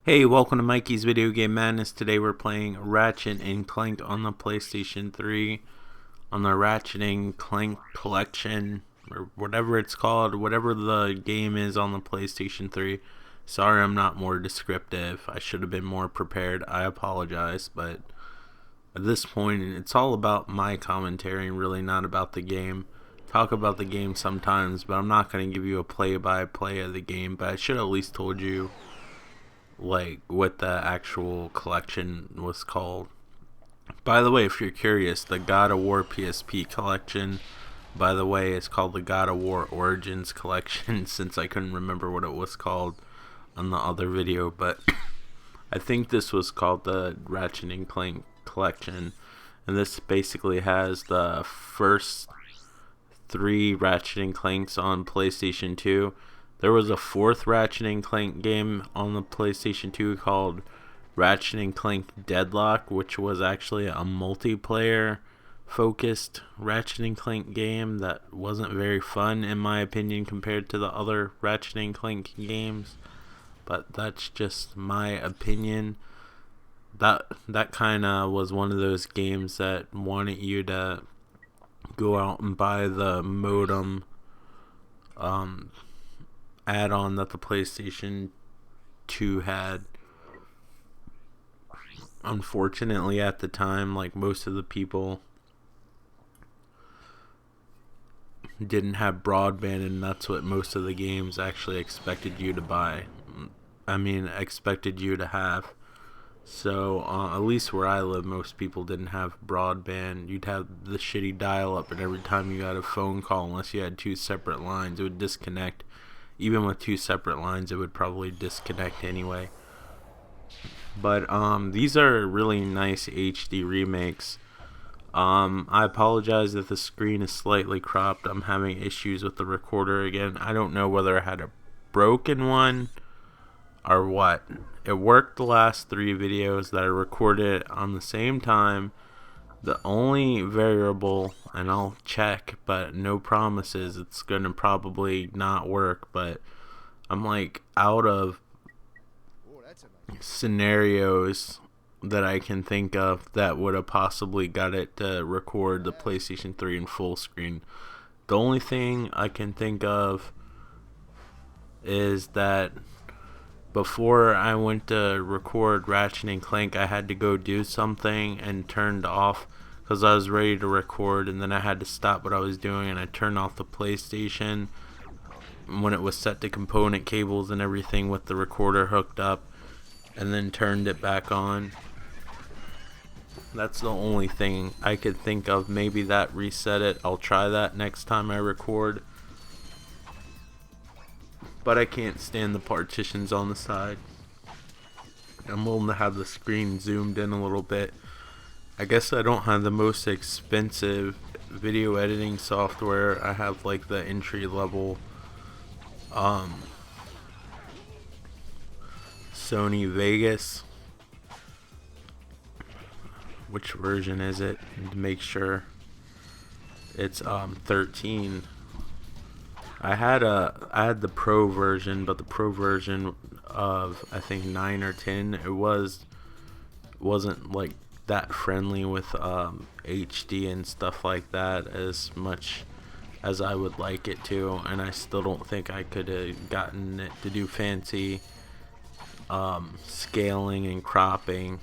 Hey, welcome to Mikey's Video Game Madness. Today we're playing Ratchet and Clank on the PlayStation 3 on the Ratchet and Clank collection, or whatever it's called, whatever the game is on the PlayStation 3. Sorry I'm not more descriptive. I should have been more prepared. I apologize, but at this point it's all about my commentary and really not about the game. Talk about the game sometimes, but I'm not going to give you a play-by-play of the game, but I should have at least told you like what the actual collection was called. By the way, if you're curious, the God of War PSP collection, by the way, it's called the God of War Origins collection since I couldn't remember what it was called on the other video, but I think this was called the Ratchet and Clank collection, and this basically has the first three Ratchet and Clanks on PlayStation 2. There was a fourth Ratchet and Clank game on the PlayStation 2 called Ratchet and Clank Deadlock, which was actually a multiplayer focused Ratchet and Clank game that wasn't very fun in my opinion compared to the other Ratchet and Clank games. But that's just my opinion. That kind of was one of those games that wanted you to go out and buy the modem add-on that the PlayStation 2 had. Unfortunately, at the time, like most of the people didn't have broadband, and that's what most of the games actually expected you to buy. Expected you to have. So, at least where I live, most people didn't have broadband. You'd have the shitty dial-up, and every time you got a phone call, unless you had two separate lines, it would disconnect. Even with two separate lines, it would probably disconnect anyway. But these are really nice HD remakes. I apologize if the screen is slightly cropped. I'm having issues with the recorder again. I don't know whether I had a broken one or what. It worked the last three videos that I recorded on the same time. The only variable, and I'll check, but no promises, it's gonna probably not work, but I'm like out of scenarios that I can think of that would have possibly got it to record the PlayStation 3 in full screen. The only thing I can think of is that before I went to record Ratchet and Clank, I had to go do something and turned off because I was ready to record, and then I had to stop what I was doing and I turned off the PlayStation when it was set to component cables and everything with the recorder hooked up, and then turned it back on. That's the only thing I could think of. Maybe that reset it. I'll try that next time I record. But I can't stand the partitions on the side. I'm willing to have the screen zoomed in a little bit. I guess I don't have the most expensive video editing software. I have like the entry level Sony Vegas. Which version is it? To make sure it's 13. I had the pro version, but the pro version of I think 9 or 10, wasn't like that friendly with HD and stuff like that as much as I would like it to, and I still don't think I could have gotten it to do fancy scaling and cropping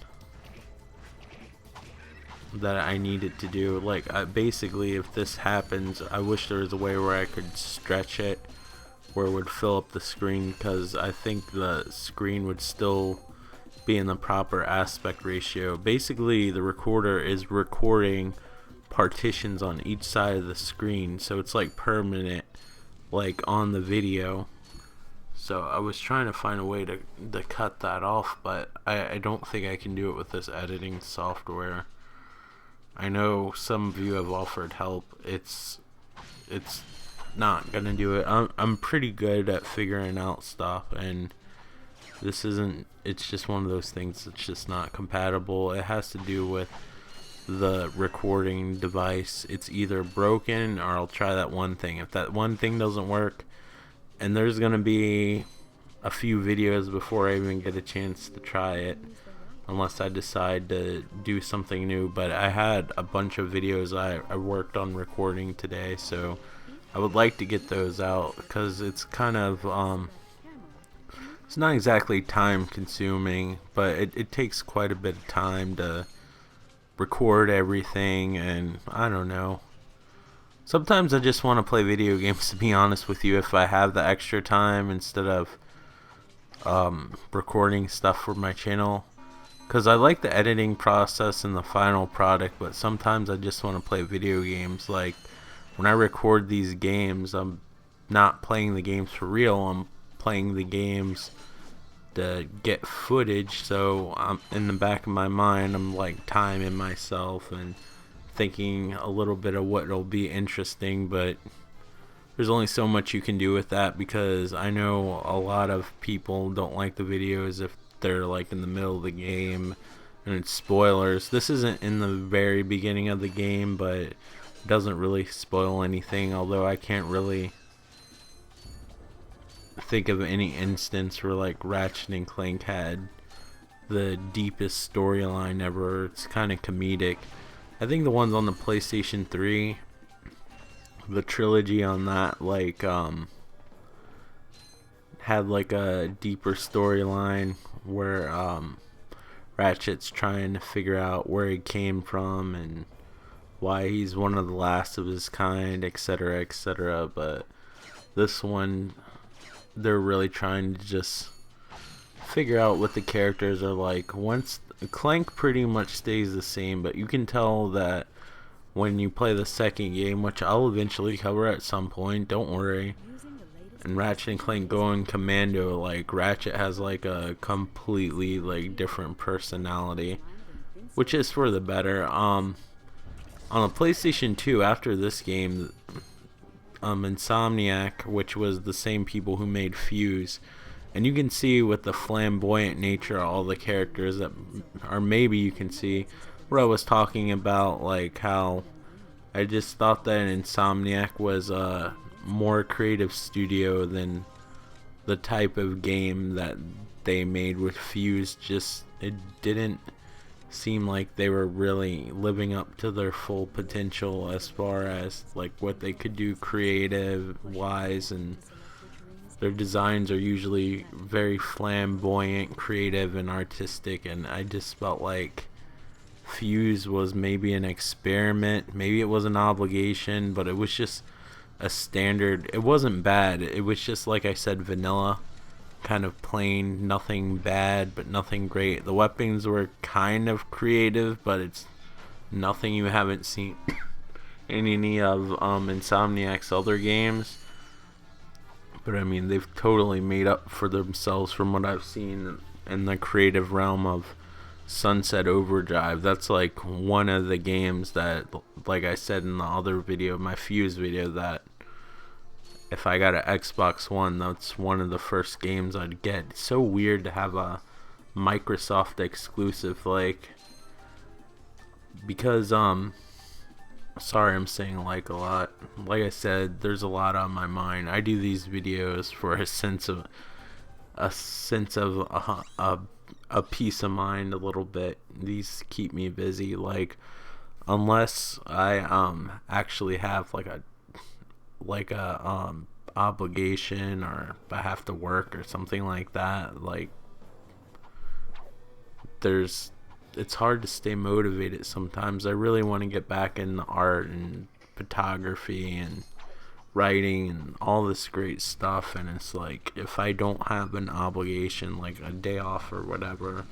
that I needed to do. Like, basically, if this happens, I wish there was a way where I could stretch it where it would fill up the screen, because I think the screen would still be in the proper aspect ratio. Basically, the recorder is recording partitions on each side of the screen, so it's like permanent, like on the video. So I was trying to find a way to cut that off, but I don't think I can do it with this editing software. I know some of you have offered help. It's not gonna do it. I'm pretty good at figuring out stuff, and this isn't. It's just one of those things that's just not compatible. It has to do with the recording device. It's either broken, or I'll try that one thing. If that one thing doesn't work, and there's gonna be a few videos before I even get a chance to try it, unless I decide to do something new. But I had a bunch of videos I worked on recording today, so I would like to get those out, because it's kind of it's not exactly time consuming, but it takes quite a bit of time to record everything. And I don't know, sometimes I just want to play video games, to be honest with you, if I have the extra time, instead of recording stuff for my channel, because I like the editing process and the final product. But sometimes I just want to play video games. Like when I record these games, I'm not playing the games for real, I'm playing the games to get footage. So I'm in the back of my mind, I'm like timing myself and thinking a little bit of what will be interesting. But there's only so much you can do with that, because I know a lot of people don't like the videos if they're like in the middle of the game and it's spoilers. This isn't in the very beginning of the game, but it doesn't really spoil anything, although I can't really think of any instance where like Ratchet and Clank had the deepest storyline ever. It's kind of comedic. I think the ones on the PlayStation 3, the trilogy on that, like had like a deeper storyline where Ratchet's trying to figure out where he came from and why he's one of the last of his kind, etc., etc. But this one, they're really trying to just figure out what the characters are like. Once Clank pretty much stays the same, but you can tell that when you play the second game, which I'll eventually cover at some point, don't worry, and Ratchet and Clank going commando, like Ratchet has like a completely like different personality, which is for the better. On the PlayStation 2, after this game, Insomniac, which was the same people who made Fuse, and you can see with the flamboyant nature of all the characters that, or maybe you can see what I was talking about, like how I just thought that Insomniac was a more creative studio than the type of game that they made with Fuse. Just, it didn't seem like they were really living up to their full potential as far as like what they could do creative wise, and their designs are usually very flamboyant, creative, and artistic. And I just felt like Fuse was maybe an experiment, maybe it was an obligation, but it was just a standard. It wasn't bad, it was just, like I said, vanilla, kind of plain, nothing bad but nothing great. The weapons were kind of creative, but it's nothing you haven't seen in any of Insomniac's other games. But I mean, they've totally made up for themselves from what I've seen in the creative realm of Sunset Overdrive. That's like one of the games that, like I said in the other video, my Fuse video, that if I got an Xbox One, that's one of the first games I'd get. It's so weird to have a Microsoft exclusive, like, because sorry, I'm saying like a lot. Like I said, there's a lot on my mind. I do these videos for a sense of a peace of mind a little bit. These keep me busy. Like, unless I actually have like a obligation, or if I have to work or something like that, like it's hard to stay motivated sometimes. I really want to get back in the art and photography and writing and all this great stuff, and it's like, if I don't have an obligation, like a day off or whatever.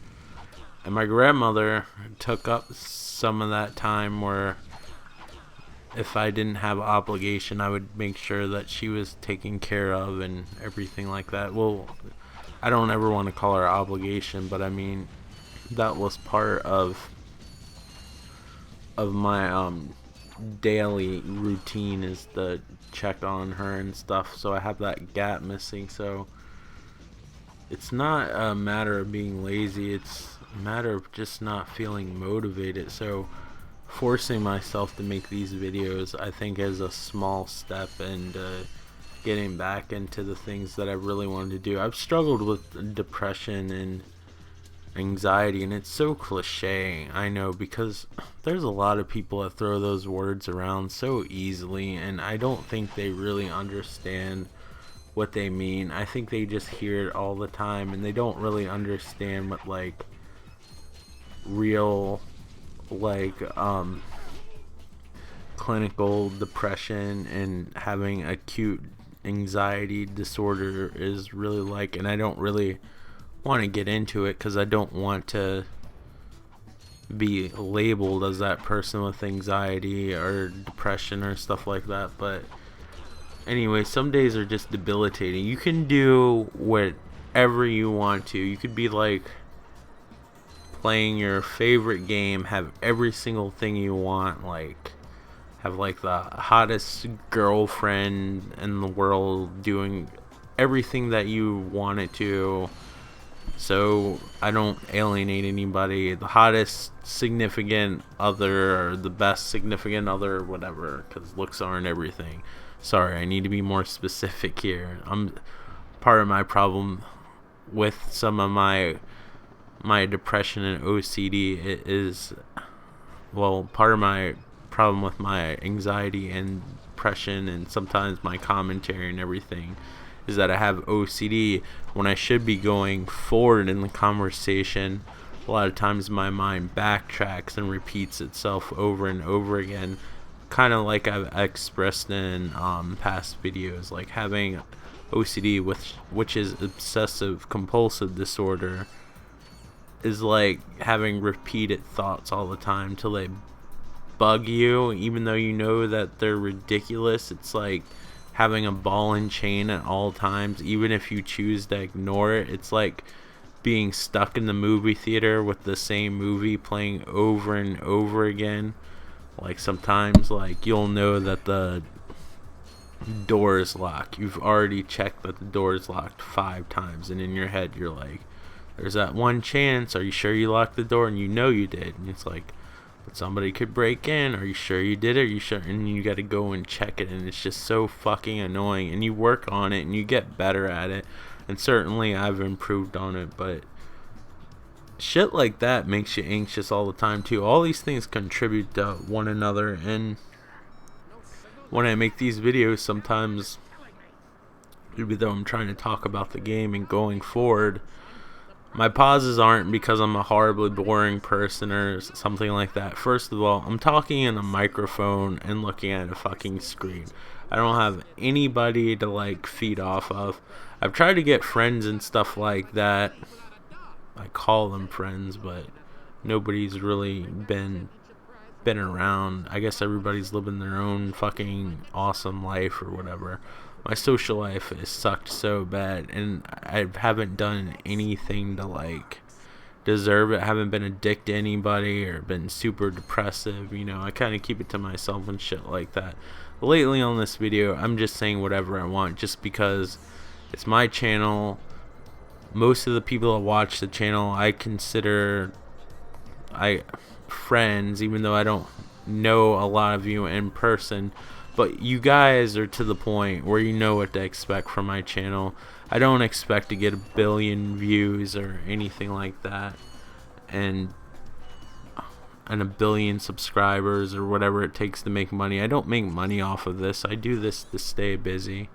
And my grandmother took up some of that time, where if I didn't have obligation, I would make sure that she was taken care of and everything like that. Well, I don't ever want to call her obligation, but I mean, that was part of my daily routine, is to check on her and stuff. So I have that gap missing. So it's not a matter of being lazy, it's a matter of just not feeling motivated. So forcing myself to make these videos, I think, is a small step, and getting back into the things that I really wanted to do. I've struggled with depression and anxiety, and it's so cliche, I know, because there's a lot of people that throw those words around so easily, and I don't think they really understand what they mean. I think they just hear it all the time, and they don't really understand what like real like clinical depression and having acute anxiety disorder is really like. And I don't really want to get into it because I don't want to be labeled as that person with anxiety or depression or stuff like that. But anyway, some days are just debilitating. You can do whatever you want to. You could be like playing your favorite game, have every single thing you want, like have like the hottest girlfriend in the world, doing everything that you want it to, so I don't alienate anybody, the hottest significant other or the best significant other or whatever, because looks aren't everything. Sorry, I need to be more specific here. Part of my problem with some of my depression and OCD is, well, part of my problem with my anxiety and depression and sometimes my commentary and everything is that I have OCD. When I should be going forward in the conversation, a lot of times my mind backtracks and repeats itself over and over again, kind of like I've expressed in past videos, like having OCD, which is obsessive compulsive disorder, is like having repeated thoughts all the time till they bug you, even though you know that they're ridiculous. It's like having a ball and chain at all times, even if you choose to ignore it. It's like being stuck in the movie theater with the same movie playing over and over again. Like sometimes, like, you'll know that the door is locked. You've already checked that the door is locked 5 times, and in your head you're like, there's that one chance, are you sure you locked the door? And you know you did, and it's like, but somebody could break in, are you sure you did it? Are you sure? And you gotta go and check it, and it's just so fucking annoying. And you work on it and you get better at it, and certainly I've improved on it, but shit like that makes you anxious all the time too. All these things contribute to one another, and when I make these videos, sometimes, even though I'm trying to talk about the game and going forward, my pauses aren't because I'm a horribly boring person or something like that. First of all, I'm talking in a microphone and looking at a fucking screen. I don't have anybody to like feed off of. I've tried to get friends and stuff like that. I call them friends, but nobody's really been around. I guess everybody's living their own fucking awesome life or whatever. My social life has sucked so bad, and I haven't done anything to like deserve it. I haven't been a dick to anybody or been super depressive, you know. I kind of keep it to myself and shit like that. Lately on this video, I'm just saying whatever I want just because it's my channel. Most of the people that watch the channel I consider friends, even though I don't know a lot of you in person. But you guys are to the point where you know what to expect from my channel. I don't expect to get 1 billion views or anything like that, and 1 billion subscribers or whatever it takes to make money. I don't make money off of this. I do this to stay busy.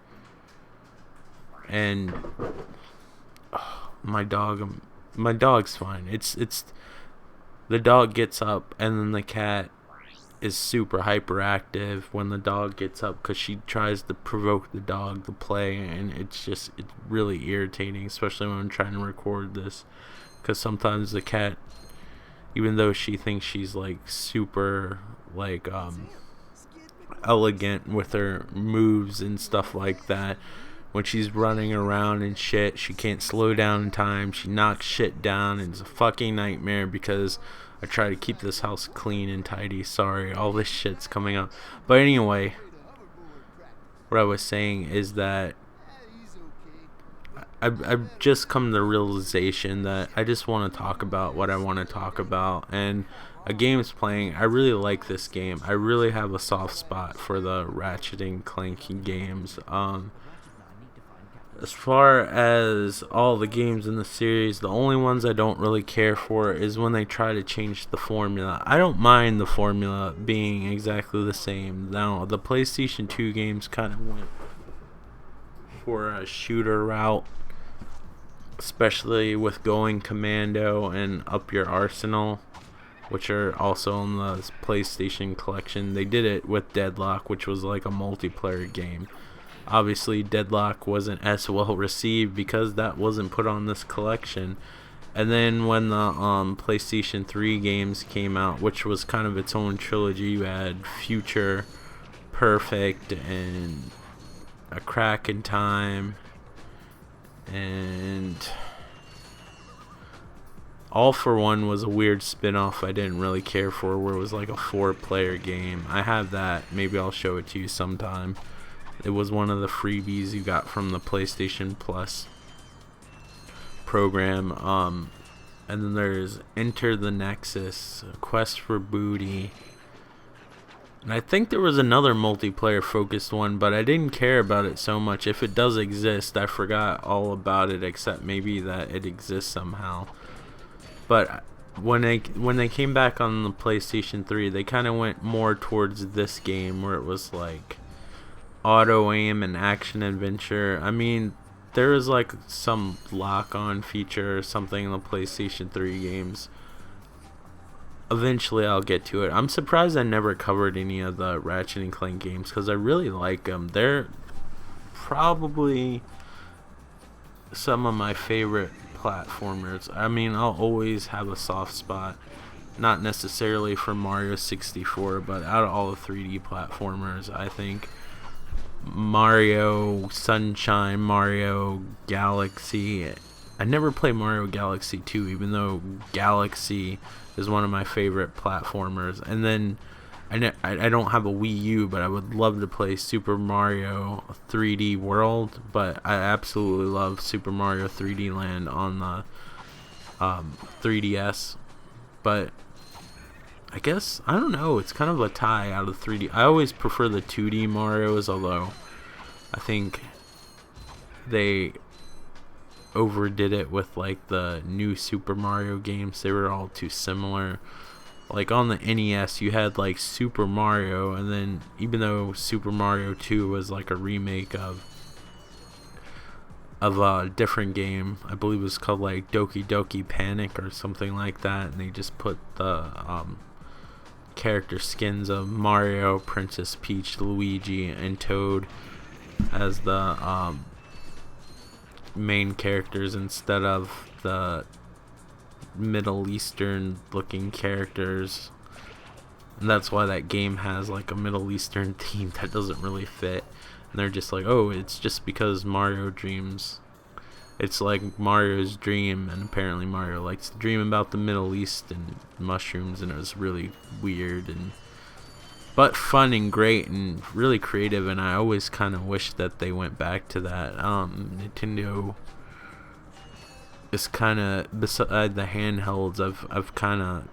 And my dog's fine. It's the dog gets up, and then the cat is super hyperactive when the dog gets up because she tries to provoke the dog to play, and it's really irritating, especially when I'm trying to record this, because sometimes the cat, even though she thinks she's like super like elegant with her moves and stuff like that, when she's running around and shit, she can't slow down in time. She knocks shit down, and it's a fucking nightmare because I try to keep this house clean and tidy. Sorry, all this shit's coming up. But anyway, what I was saying is that I've just come to the realization that I just want to talk about what I want to talk about, and a game's playing, I really like this game. I really have a soft spot for the Ratchet and Clank games. As far as all the games in the series, the only ones I don't really care for is when they try to change the formula. I don't mind the formula being exactly the same. Now, the PlayStation 2 games kind of went for a shooter route, especially with going commando and up your arsenal, which are also in the PlayStation collection. They did it with Deadlock, which was like a multiplayer game. Obviously, Deadlock wasn't as well received because that wasn't put on this collection. And then when the PlayStation 3 games came out, which was kind of its own trilogy, you had Future, Perfect, and A Crack in Time, and All for One was a weird spin-off I didn't really care for, where it was like a 4-player game. I have that. Maybe I'll show it to you sometime. It was one of the freebies you got from the PlayStation Plus program. And then there's Enter the Nexus, Quest for Booty. And I think there was another multiplayer focused one, but I didn't care about it so much. If it does exist, I forgot all about it, except maybe that it exists somehow. But when they came back on the PlayStation 3, they kind of went more towards this game, where it was like auto aim and action adventure. I mean, there is like some lock-on feature or something in the PlayStation 3 games. Eventually I'll get to it. I'm surprised I never covered any of the Ratchet and Clank games because I really like them. They're probably some of my favorite platformers. I mean, I'll always have a soft spot, not necessarily for Mario 64, but out of all the 3D platformers, I think Mario Sunshine, Mario Galaxy. I never played Mario Galaxy 2, even though Galaxy is one of my favorite platformers. And then I don't have a Wii U, but I would love to play Super Mario 3D World. But I absolutely love Super Mario 3D Land on the 3DS. But I guess, I don't know, it's kind of a tie out of 3D. I always prefer the 2D Marios, although I think they overdid it with like the new Super Mario games. They were all too similar. Like on the NES you had like Super Mario, and then even though Super Mario 2 was like a remake of a different game, I believe it was called like Doki Doki Panic or something like that, and they just put the character skins of Mario, Princess Peach, Luigi, and Toad as the main characters instead of the Middle Eastern looking characters. And that's why that game has like a Middle Eastern theme that doesn't really fit. And they're just like, oh, it's just because Mario dreams. It's like Mario's dream, and apparently Mario likes to dream about the Middle East and mushrooms, and it was really weird but fun and great and really creative, and I always kind of wish that they went back to that. Nintendo is kind of, beside the handhelds, I've kind of,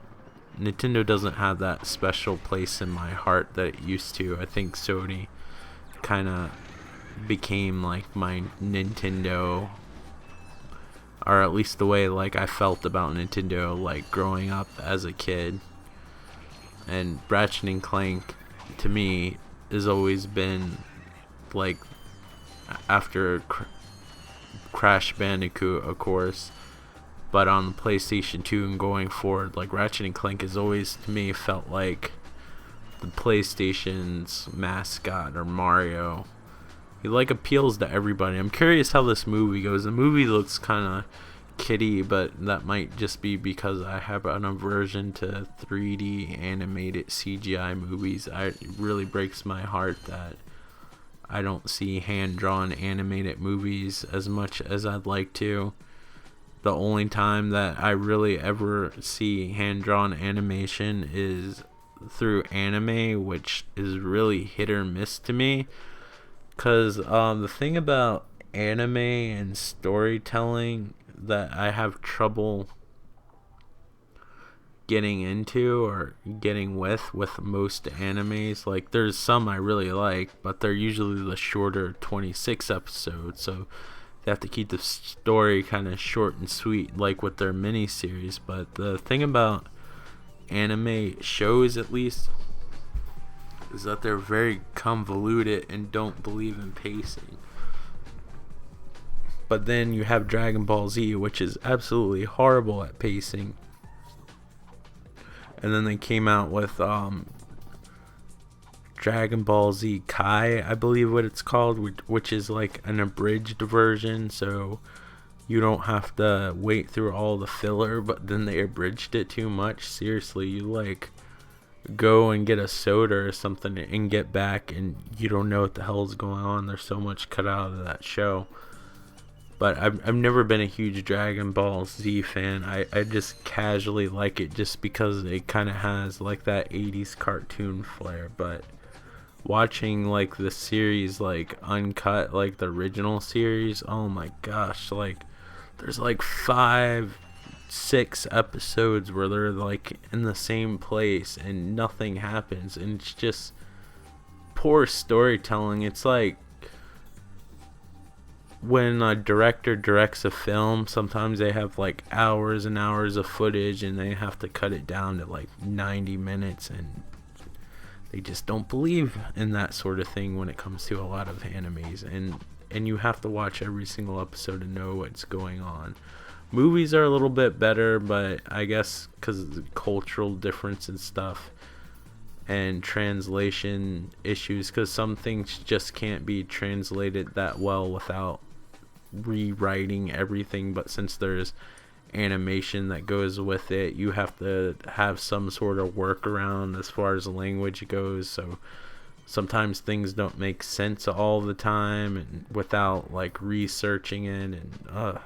Nintendo doesn't have that special place in my heart that it used to. I think Sony kind of became like my Nintendo, or at least the way like I felt about Nintendo like growing up as a kid. And Ratchet and Clank to me has always been like, after Crash Bandicoot, of course, but on the PlayStation 2 and going forward, like Ratchet and Clank has always to me felt like the PlayStation's mascot, or Mario. He like appeals to everybody. I'm curious how this movie goes. The movie looks kind of kiddie, but that might just be because I have an aversion to 3D animated CGI movies. It really breaks my heart that I don't see hand-drawn animated movies as much as I'd like to. The only time that I really ever see hand-drawn animation is through anime, which is really hit or miss to me. Because the thing about anime and storytelling that I have trouble getting into or getting with most animes. Like, there's some I really like, but they're usually the shorter 26 episodes, so they have to keep the story kind of short and sweet, like with their miniseries. But the thing about anime shows, at least, is that they're very convoluted and don't believe in pacing. But then you have Dragon Ball Z, which is absolutely horrible at pacing. And then they came out with Dragon Ball Z Kai, I believe what it's called, which is like an abridged version, so you don't have to wait through all the filler. But then they abridged it too much. Seriously, you like go and get a soda or something and get back and you don't know what the hell's going on. There's so much cut out of that show. But I've never been a huge Dragon Ball Z fan. I just casually like it just because it kind of has like that 80s cartoon flair. But watching like the series like uncut, like the original series, oh my gosh, like there's like 5-6 episodes where they're like in the same place and nothing happens, and it's just poor storytelling. It's like when a director directs a film, sometimes they have like hours and hours of footage and they have to cut it down to like 90 minutes, and they just don't believe in that sort of thing when it comes to a lot of animes, and you have to watch every single episode to know what's going on. Movies are a little bit better, but I guess because of the cultural difference and stuff and translation issues, because some things just can't be translated that well without rewriting everything. But since there's animation that goes with it, you have to have some sort of workaround as far as language goes, so sometimes things don't make sense all the time and without like researching it, and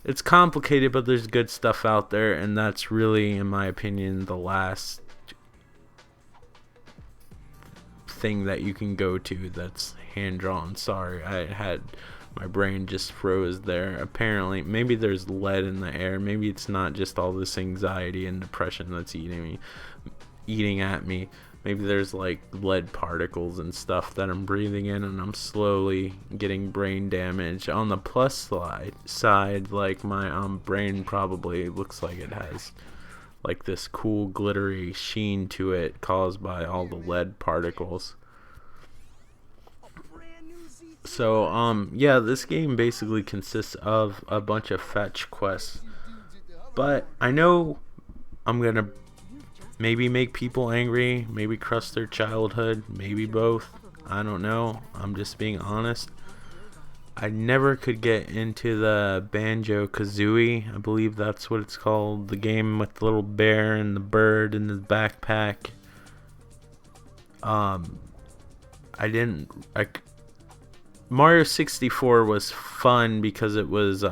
it's complicated. But there's good stuff out there, and that's really, in my opinion, the last thing that you can go to that's hand drawn. Sorry, my brain just froze there. Apparently, maybe there's lead in the air. Maybe it's not just all this anxiety and depression that's eating at me. Maybe there's like lead particles and stuff that I'm breathing in, and I'm slowly getting brain damage. On the plus side, like my brain probably looks like it has like this cool glittery sheen to it caused by all the lead particles. So yeah, this game basically consists of a bunch of fetch quests, but I know I'm gonna maybe make people angry, maybe crush their childhood, maybe both. I don't know. I'm just being honest. I never could get into the Banjo-Kazooie, I believe that's what it's called, the game with the little bear and the bird in the backpack. Mario 64 was fun because it was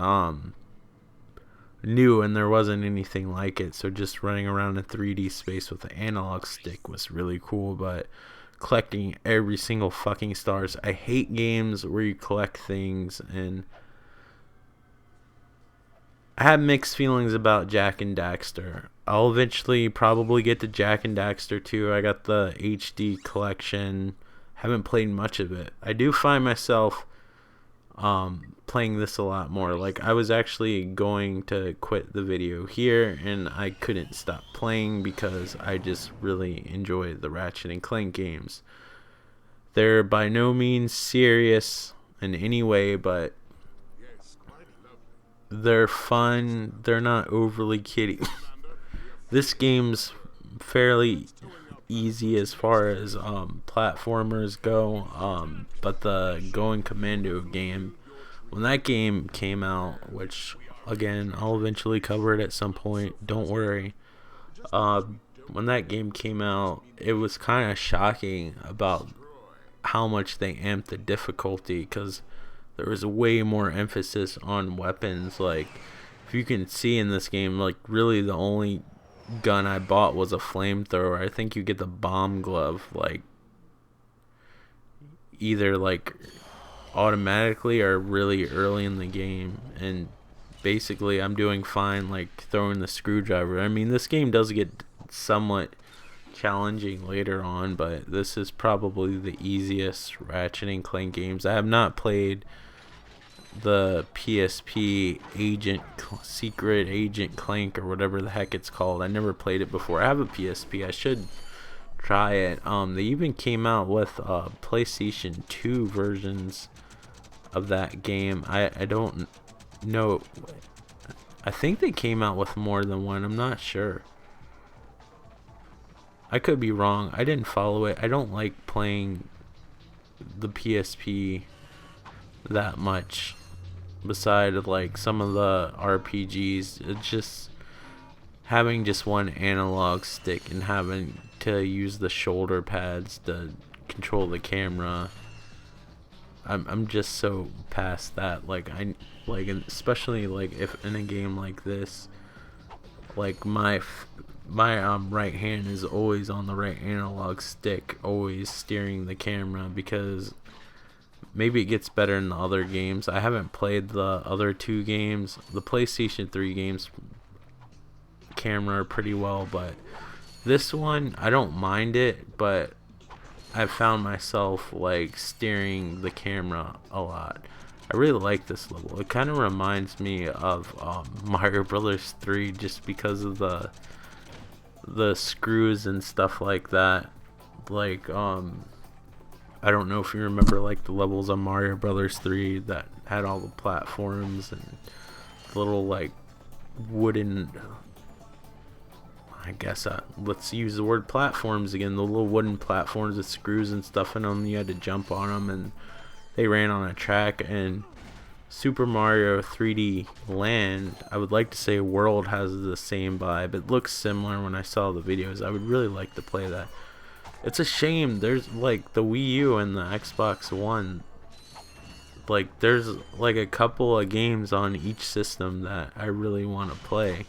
new and there wasn't anything like it, so just running around in 3D space with an analog stick was really cool. But collecting every single fucking stars, I hate games where you collect things, and I have mixed feelings about Jak and Daxter. I'll eventually probably get to Jak and Daxter 2. I got the HD collection. Haven't played much of it. I do find myself playing this a lot more. Like, I was actually going to quit the video here, and I couldn't stop playing because I just really enjoy the Ratchet and Clank games. They're by no means serious in any way, but they're fun. They're not overly kiddie. This game's fairly easy as far as platformers go, but the Going Commando game, when that game came out, which again I'll eventually cover it at some point, don't worry, when that game came out, it was kind of shocking about how much they amped the difficulty, because there was way more emphasis on weapons. Like, if you can see in this game, like, really the only gun I bought was a flamethrower. I think you get the bomb glove like either like automatically or really early in the game, and basically I'm doing fine, like throwing the screwdriver. I mean, this game does get somewhat challenging later on, but this is probably the easiest Ratchet and Clank games. I have not played the PSP Secret Agent Clank or whatever the heck it's called. I never played it before. I have a PSP. I should try it. They even came out with PlayStation 2 versions of that game. I don't know. I think they came out with more than one. I'm not sure. I could be wrong. I didn't follow it. I don't like playing the PSP that much. Beside like some of the RPGs, it's just having just one analog stick and having to use the shoulder pads to control the camera. I'm just so past that. Like especially like if in a game like this, like my right hand is always on the right analog stick, always steering the camera, because maybe it gets better in the other games. I haven't played the other two games. The PlayStation 3 games camera pretty well, but this one I don't mind it, but I've found myself like steering the camera a lot. I really like this level. It kind of reminds me of Mario Brothers 3 just because of the screws and stuff like that. Like I don't know if you remember like the levels on Mario Brothers 3 that had all the platforms and the little like wooden, I guess let's use the word platforms again, the little wooden platforms with screws and stuff in them. You had to jump on them and they ran on a track. And Super Mario 3D Land, I would like to say World, has the same vibe. It looks similar when I saw the videos. I would really like to play that. It's a shame there's like the Wii U and the Xbox One, like there's like a couple of games on each system that I really want to play,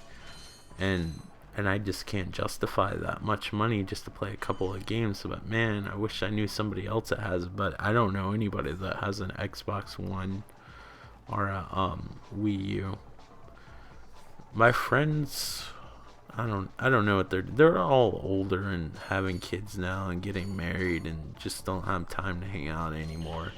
and I just can't justify that much money just to play a couple of games. But man, I wish I knew somebody else that has it, but I don't know anybody that has an Xbox One or a Wii U. My friends, I don't know what they're all older and having kids now and getting married and just don't have time to hang out anymore.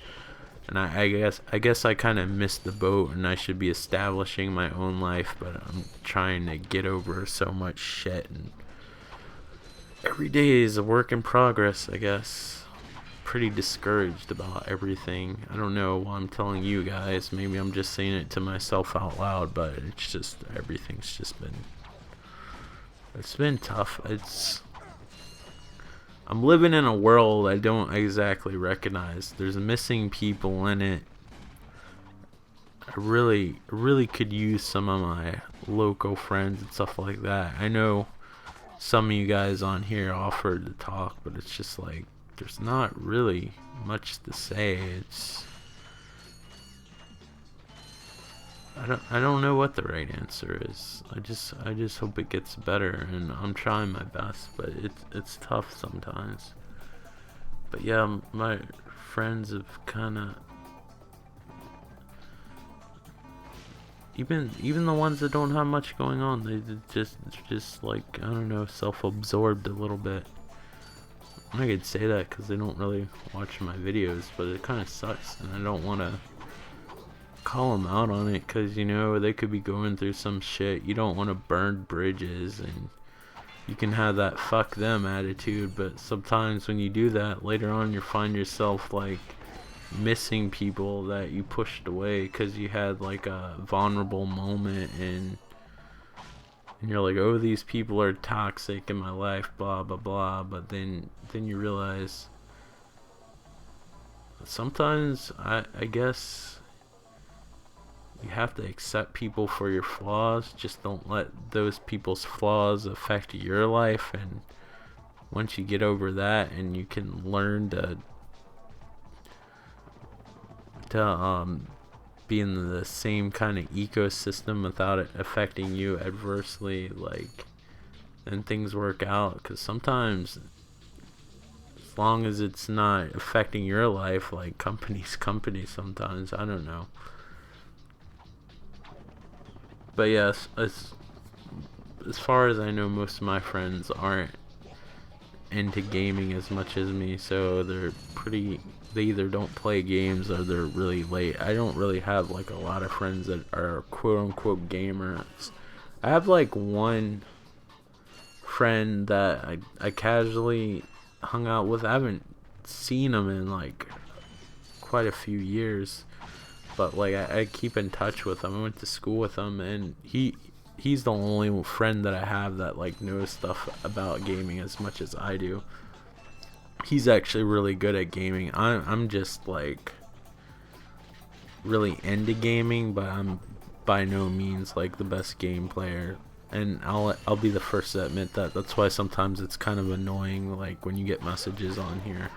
And I guess I kind of missed the boat, and I should be establishing my own life, but I'm trying to get over so much shit, and every day is a work in progress, I guess. Pretty discouraged about everything. I don't know why I'm telling you guys. Maybe I'm just saying it to myself out loud, but it's just everything's just been tough. I'm living in a world I don't exactly recognize. There's missing people in it. I really could use some of my local friends and stuff like that. I know some of you guys on here offered to talk, but it's just like there's not really much to say. I don't know what the right answer is. I just hope it gets better, and I'm trying my best, but it's tough sometimes. But yeah, my friends have kind of, even the ones that don't have much going on, they just like, I don't know, self-absorbed a little bit. I could say that because they don't really watch my videos, but it kind of sucks, and I don't want to call them out on it because, you know, they could be going through some shit. You don't want to burn bridges, and you can have that fuck them attitude, but sometimes when you do that, later on you find yourself like missing people that you pushed away because you had like a vulnerable moment, and you're like, oh, these people are toxic in my life, blah blah blah. But then you realize sometimes I guess you have to accept people for your flaws. Just don't let those people's flaws affect your life. And once you get over that and you can learn to be in the same kind of ecosystem without it affecting you adversely, like, then things work out. Because sometimes, as long as it's not affecting your life, like companies sometimes, I don't know. But yes, as far as I know, most of my friends aren't into gaming as much as me, so they either don't play games or they're really late. I don't really have like a lot of friends that are quote unquote gamers. I have like one friend that I casually hung out with. I haven't seen him in like quite a few years, but like I keep in touch with him. I went to school with him, and he's the only friend that I have that like knows stuff about gaming as much as I do. He's actually really good at gaming. I'm just like really into gaming, but I'm by no means like the best game player. And I'll be the first to admit that. That's why sometimes it's kind of annoying, like when you get messages on here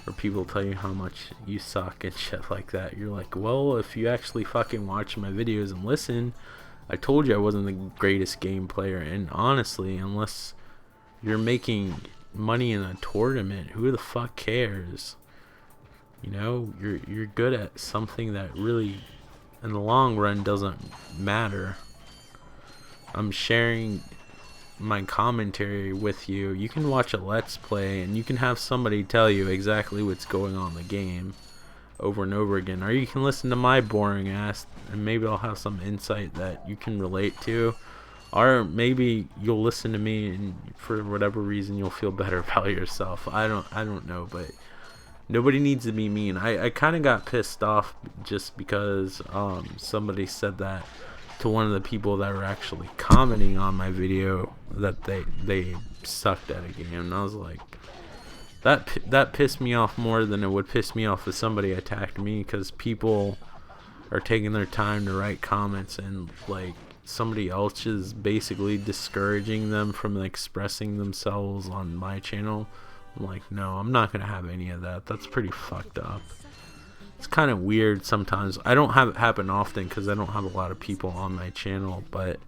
where people tell you how much you suck and shit like that. You're like, well, if you actually fucking watch my videos and listen, I told you I wasn't the greatest game player. And honestly, unless you're making money in a tournament, who the fuck cares? You know, you're good at something that really in the long run doesn't matter. I'm sharing my commentary with you. You can watch a let's play and you can have somebody tell you exactly what's going on in the game over and over again, or you can listen to my boring ass and maybe I'll have some insight that you can relate to, or maybe you'll listen to me and for whatever reason you'll feel better about yourself. I don't know, but nobody needs to be mean. I kind of got pissed off just because somebody said that to one of the people that were actually commenting on my video, that they sucked at a game. And I was like, that pissed me off more than it would piss me off if somebody attacked me, because people are taking their time to write comments and like somebody else is basically discouraging them from expressing themselves on my channel. I'm like, no, I'm not gonna have any of that. That's pretty fucked up. It's kind of weird sometimes. I don't have it happen often because I don't have a lot of people on my channel, but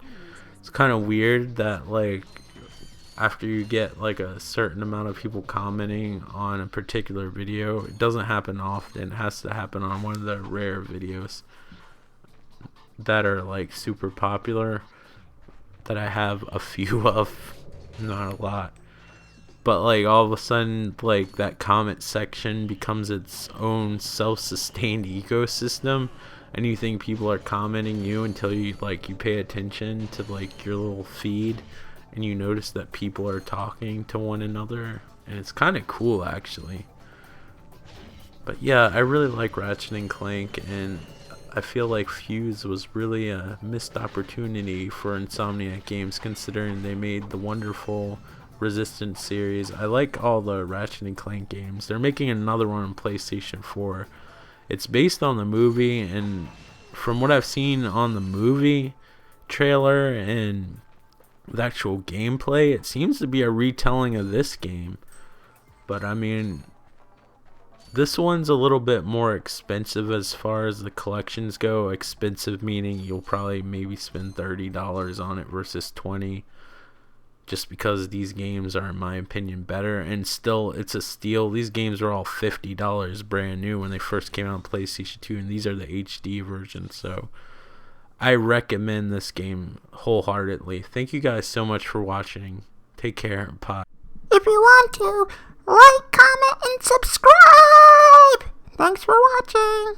it's kind of weird that like after you get like a certain amount of people commenting on a particular video, it doesn't happen often. It has to happen on one of the rare videos that are like super popular that I have a few of, not a lot. But like all of a sudden, like that comment section becomes its own self-sustained ecosystem, and you think people are commenting you until you pay attention to like your little feed, and you notice that people are talking to one another, and it's kind of cool actually. But yeah, I really like Ratchet and Clank, and I feel like Fuse was really a missed opportunity for Insomniac Games, considering they made the wonderful Resistance series. I like all the Ratchet and Clank games. They're making another one on PlayStation 4. It's based on the movie, and from what I've seen on the movie trailer and the actual gameplay, it seems to be a retelling of this game. But I mean, this one's a little bit more expensive as far as the collections go. Expensive meaning you'll probably maybe spend $30 on it versus $20. Just because these games are, in my opinion, better, and still it's a steal. These games are all $50 brand new when they first came out on PlayStation 2, and these are the HD versions, so I recommend this game wholeheartedly. Thank you guys so much for watching. Take care. Bye. If you want to, like, comment, and subscribe! Thanks for watching!